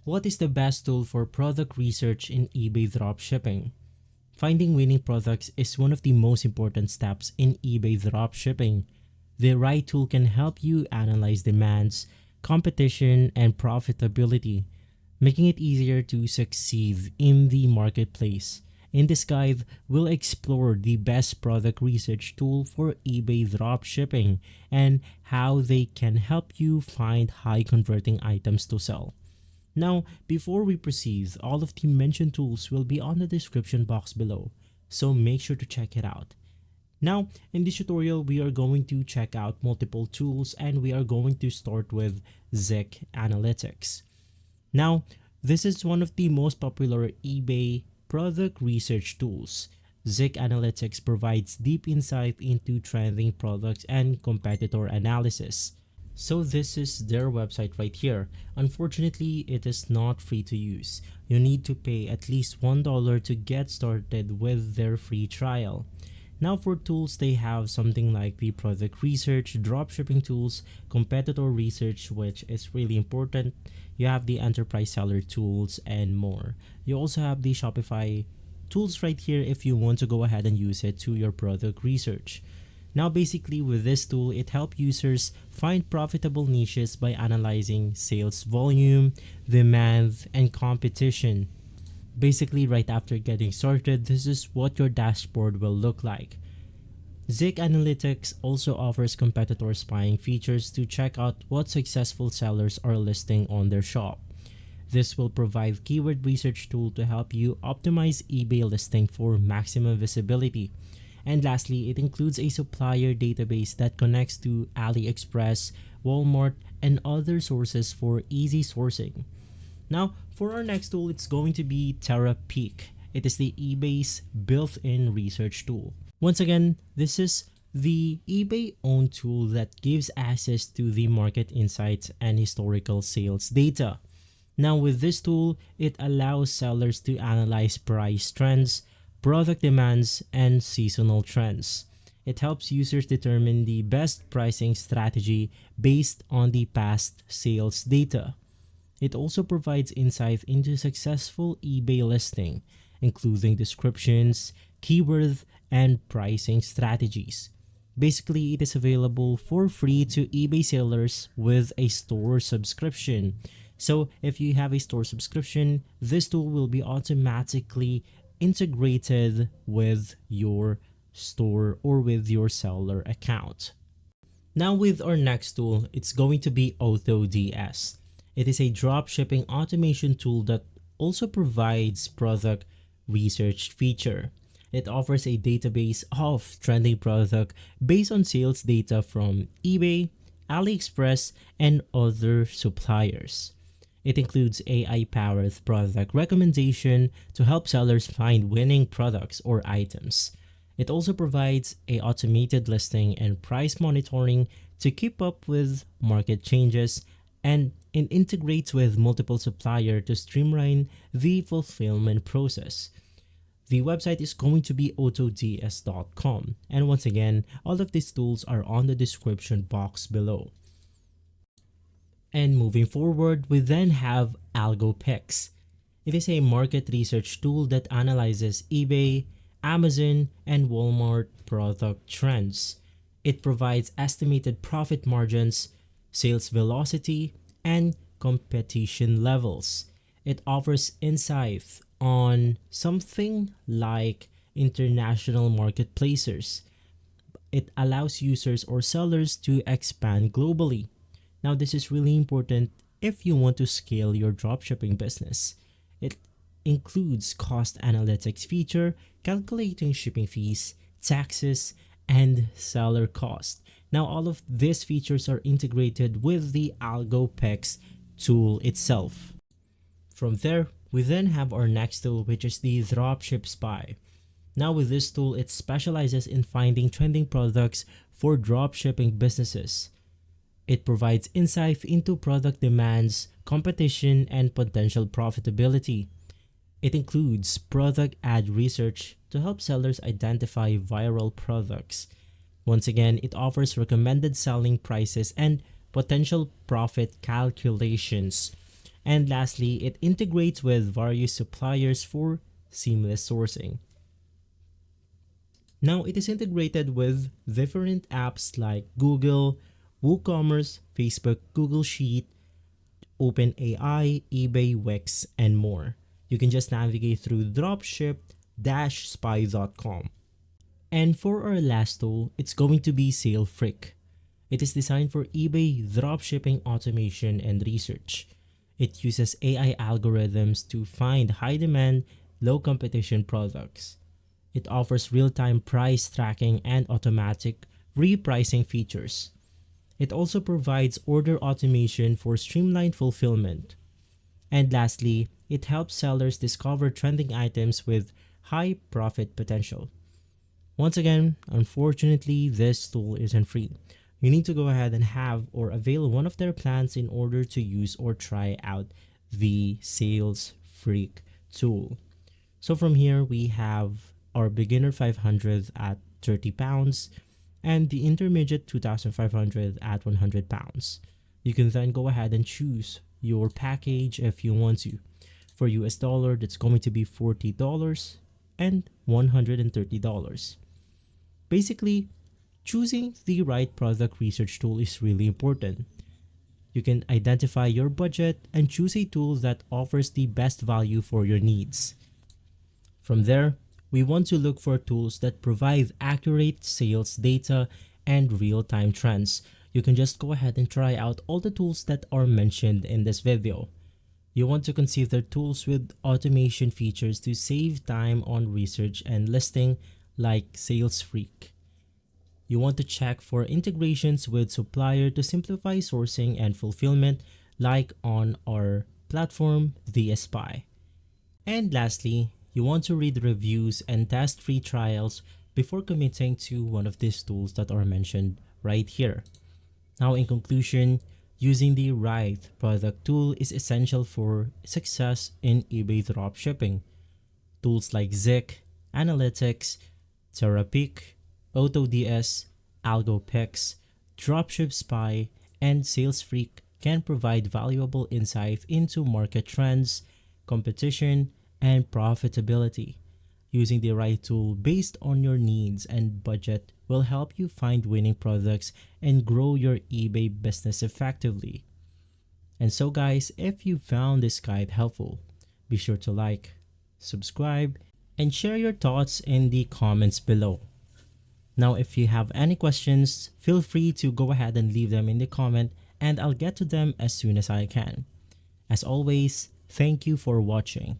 What is the best tool for product research in eBay dropshipping? Finding winning products is one of the most important steps in eBay dropshipping. The right tool can help you analyze demands, competition, and profitability, making it easier to succeed in the marketplace. In this guide, we'll explore the best product research tool for eBay dropshipping and how they can help you find high converting items to sell. Now, before we proceed, all of the mentioned tools will be on the description box below, so make sure to check it out. Now, in this tutorial, we are going to check out multiple tools and we are going to start with Zik Analytics. Now, this is one of the most popular eBay product research tools. Zik Analytics provides deep insight into trending products and competitor analysis. So this is their website right here. Unfortunately, it is not free to use. You need to pay at least $1 to get started with their free trial. Now for tools, they have something like the product research, dropshipping tools, competitor research, which is really important. You have the enterprise seller tools and more. You also have the Shopify tools right here if you want to go ahead and use it to your product research. Now basically with this tool, it helps users find profitable niches by analyzing sales volume, demand, and competition. Basically right after getting started, this is what your dashboard will look like. Zik Analytics also offers competitor spying features to check out what successful sellers are listing on their shop. This will provide keyword research tool to help you optimize eBay listing for maximum visibility. And lastly, it includes a supplier database that connects to AliExpress, Walmart, and other sources for easy sourcing. Now, for our next tool, it's going to be Terapeak. It is the eBay's built-in research tool. Once again, this is the eBay-owned tool that gives access to the market insights and historical sales data. Now, with this tool, it allows sellers to analyze price trends, product demands, and seasonal trends. It helps users determine the best pricing strategy based on the past sales data. It also provides insight into successful eBay listing, including descriptions, keywords, and pricing strategies. Basically, it is available for free to eBay sellers with a store subscription. So if you have a store subscription, this tool will be automatically integrated with your store or with your seller account. Now with our next tool, it's going to be AutoDS. It is a dropshipping automation tool that also provides product research feature. It offers a database of trending product based on sales data from eBay, AliExpress, and other suppliers. It includes AI-powered product recommendation to help sellers find winning products or items. It also provides an automated listing and price monitoring to keep up with market changes, and it integrates with multiple suppliers to streamline the fulfillment process. The website is going to be AutoDS.com, and once again, all of these tools are on the description box below. And moving forward, we then have AlgoPix. It is a market research tool that analyzes eBay, Amazon, and Walmart product trends. It provides estimated profit margins, sales velocity, and competition levels. It offers insight on something like international marketplaces. It allows users or sellers to expand globally. Now, this is really important if you want to scale your dropshipping business. It includes cost analytics feature, calculating shipping fees, taxes, and seller cost. Now, all of these features are integrated with the AlgoPix tool itself. From there, we then have our next tool, which is the Dropship Spy. Now with this tool, it specializes in finding trending products for dropshipping businesses. It provides insight into product demands, competition, and potential profitability. It includes product ad research to help sellers identify viral products. Once again, it offers recommended selling prices and potential profit calculations. And lastly, it integrates with various suppliers for seamless sourcing. Now, it is integrated with different apps like Google, WooCommerce, Facebook, Google Sheet, OpenAI, eBay, Wix, and more. You can just navigate through dropship-spy.com. And for our last tool, it's going to be SaleFreak. It is designed for eBay dropshipping automation and research. It uses AI algorithms to find high demand, low competition products. It offers real-time price tracking and automatic repricing features. It also provides order automation for streamlined fulfillment. And lastly, it helps sellers discover trending items with high profit potential. Once again, unfortunately, this tool isn't free. You need to go ahead and have or avail one of their plans in order to use or try out the SalesFreak tool. So from here, we have our beginner 500 at £30 and the intermediate 2500 at £100. You can then go ahead and choose your package if you want to. For US dollar, that's going to be $40 and $130. Basically, choosing the right product research tool is really important. You can identify your budget and choose a tool that offers the best value for your needs. From there, we want to look for tools that provide accurate sales data and real-time trends. You can just go ahead and try out all the tools that are mentioned in this video. You want to consider tools with automation features to save time on research and listing like SalesFreak. You want to check for integrations with supplier to simplify sourcing and fulfillment like on our platform, The Spy. And lastly, you want to read reviews and test free trials before committing to one of these tools that are mentioned right here. Now in conclusion, using the right product tool is essential for success in eBay dropshipping. Tools like Zik, Analytics, Terapeak, AutoDS, AlgoPix, Dropship Spy, and SalesFreak can provide valuable insight into market trends, competition, and profitability. Using the right tool based on your needs and budget will help you find winning products and grow your eBay business effectively. And so guys, if you found this guide helpful, be sure to like, subscribe, and share your thoughts in the comments below. Now if you have any questions, feel free to go ahead and leave them in the comment and I'll get to them as soon as I can. As always, thank you for watching.